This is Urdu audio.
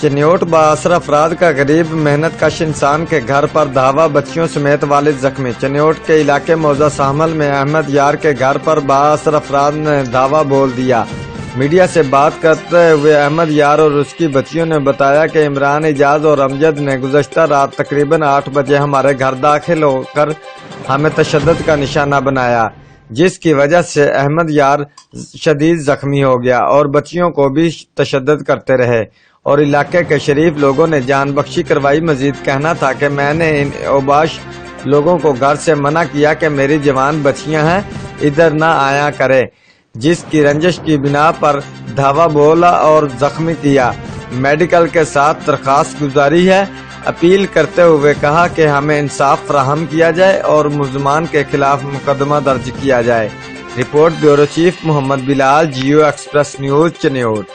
چنیوٹ بااثر افراد کا غریب محنت کش انسان کے گھر پر دھاوا، بچیوں سمیت والد زخمی۔ چنیوٹ کے علاقے موضع ساحمل میں احمد یار کے گھر پر بااثر افراد نے دھاوا بول دیا۔ میڈیا سے بات کرتے ہوئے احمد یار اور اس کی بچیوں نے بتایا کہ عمران، اعجاز اور امجد نے گزشتہ رات تقریباً 8 بجے ہمارے گھر داخل ہو کر ہمیں تشدد کا نشانہ بنایا، جس کی وجہ سے احمد یار شدید زخمی ہو گیا اور بچیوں کو بھی تشدد کرتے رہے اور علاقے کے شریف لوگوں نے جان بخشی کروائی۔ مزید کہنا تھا کہ میں نے ان اوباش لوگوں کو گھر سے منع کیا کہ میری جوان بچیاں ہیں، ادھر نہ آیا کرے، جس کی رنجش کی بنا پر دھاوا بولا اور زخمی کیا۔ میڈیکل کے ساتھ درخواست گزاری ہے، اپیل کرتے ہوئے کہا کہ ہمیں انصاف فراہم کیا جائے اور ملزمان کے خلاف مقدمہ درج کیا جائے۔ رپورٹ بیورو چیف محمد بلال، جیو ایکسپریس نیوز، چنیوٹ۔